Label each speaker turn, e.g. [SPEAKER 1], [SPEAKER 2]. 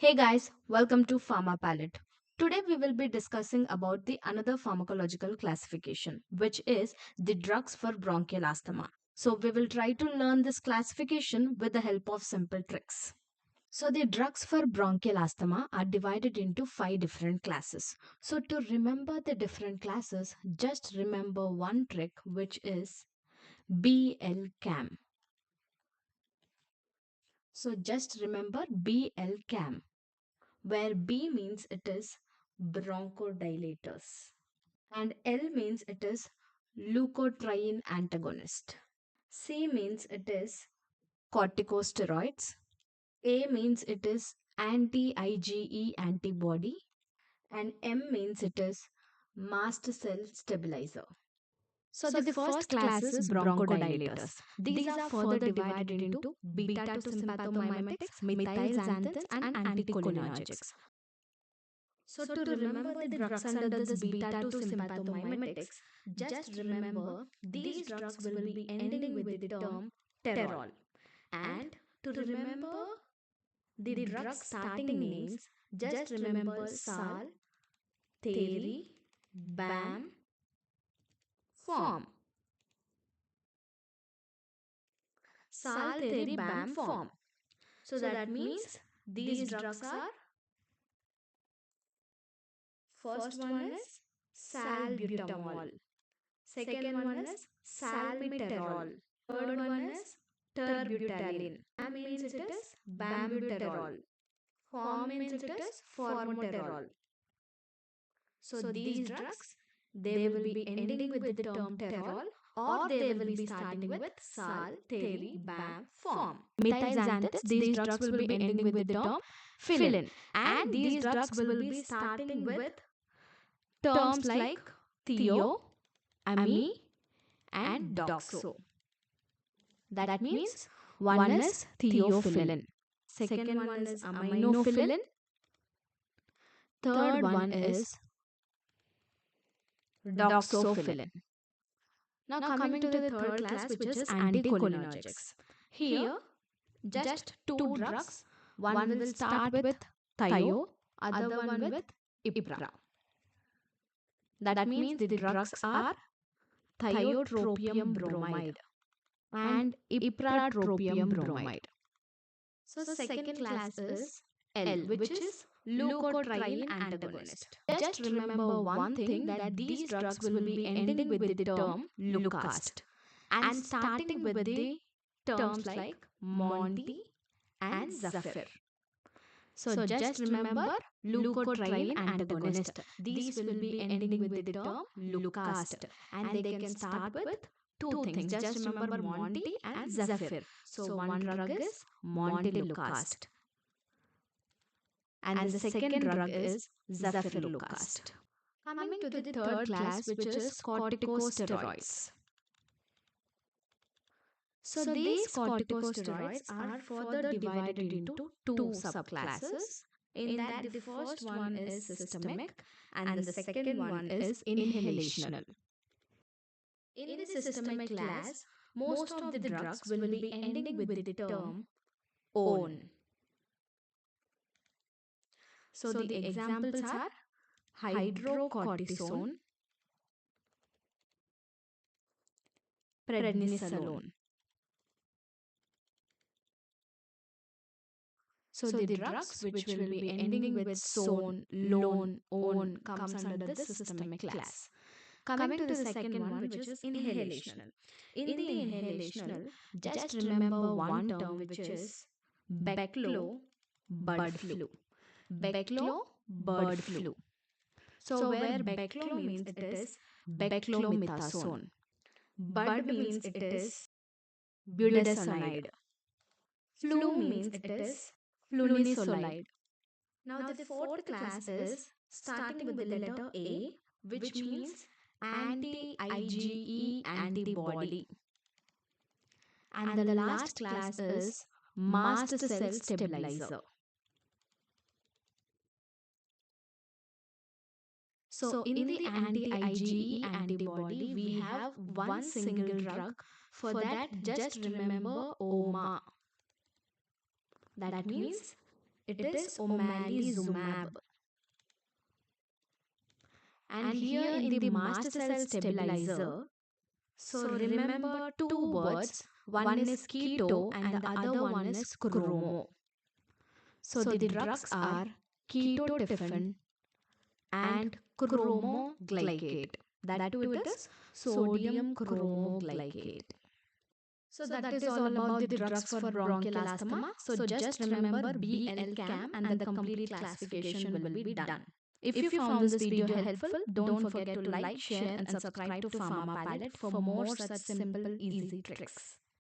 [SPEAKER 1] Hey guys, welcome to Pharma Palette. Today we will be discussing about the another pharmacological classification, which is the drugs for bronchial asthma. So we will try to learn this classification with the help of simple tricks. So the drugs for bronchial asthma are divided into five different classes. So to remember the different classes, just remember one trick, which is BL-CAM. So just remember BL-CAM, where B means it is bronchodilators and L means it is leukotriene antagonist. C means it is corticosteroids. A means it is anti-IgE antibody and M means it is mast cell stabilizer. So the first class is bronchodilators. These are further divided into beta-2 sympathomimetics, methylxanthins and anticholinergics. So to remember the drugs under this beta-2 sympathomimetics, just remember these drugs will be ending with the term terol. And to remember the drug starting names, just remember Sal, Theri, Bam, Form. Sal, Theri, Bam, Form. So that means these drugs are, first one is salbutamol, second one is salmeterol, third one is terbutaline. Bam means it is bambuterol. Form means it is formoterol. So these drugs, they will be ending with the term terol or they will be starting with sal, theri, bam, form. Methylxanthins, these drugs will be ending with the term filin. And these drugs will be starting with terms like theo, ami, and doxo. That means one is theophylline, second one is aminophylline, third one is doxophylline. Now coming to the third class, which is anticholinergics. Here, just two drugs. One will start with thio, other one with ipra. That means the drugs are thiotropium bromide and ipratropium bromide. So second class is L, which is leukotriene antagonist. Just remember one thing, that these drugs will be ending with the term Lucast and starting with the terms like Monty and Zephyr. So just remember leukotriene antagonist. These will be ending with the term Lucast and they can start with two things. Just remember Monty and Zephyr. So one drug is Montelukast and the second drug is Zephyr-Lucast. Coming to the third class, which is corticosteroids. So these corticosteroids are further divided into two subclasses. In that, the first one is systemic and the second one is inhalational. In the systemic class, most of the drugs will be ending with the term ON. So the examples are hydrocortisone, prednisolone. So the drugs which will be ending with son, lone, on comes under the systemic class. Coming to the second one, which is inhalational. In the inhalational, just remember one term, which is Beclo bird flu. Beclo bird flu. So where Beclo means it is beclomethasone. Bud means it is budesonide. Flu means it is flunisolide. Now the fourth class is starting with the letter A, which means anti-IgE antibody. And the last class is mast cell stabilizer. So in the anti-IgE antibody, we have one single drug. For that, just remember OMA. That means It is omalizumab. And here in the master cell stabilizer, so remember two words, one is keto and the other one is chromo. So the drugs are ketotifen and chromoglycate. That too it is sodium chromoglycate. So that is all about the drugs for bronchial asthma. So just remember BL-CAM and the complete classification will be done. If you found this video helpful, don't forget to like, share and subscribe to Pharma Palette for more such simple, easy tricks.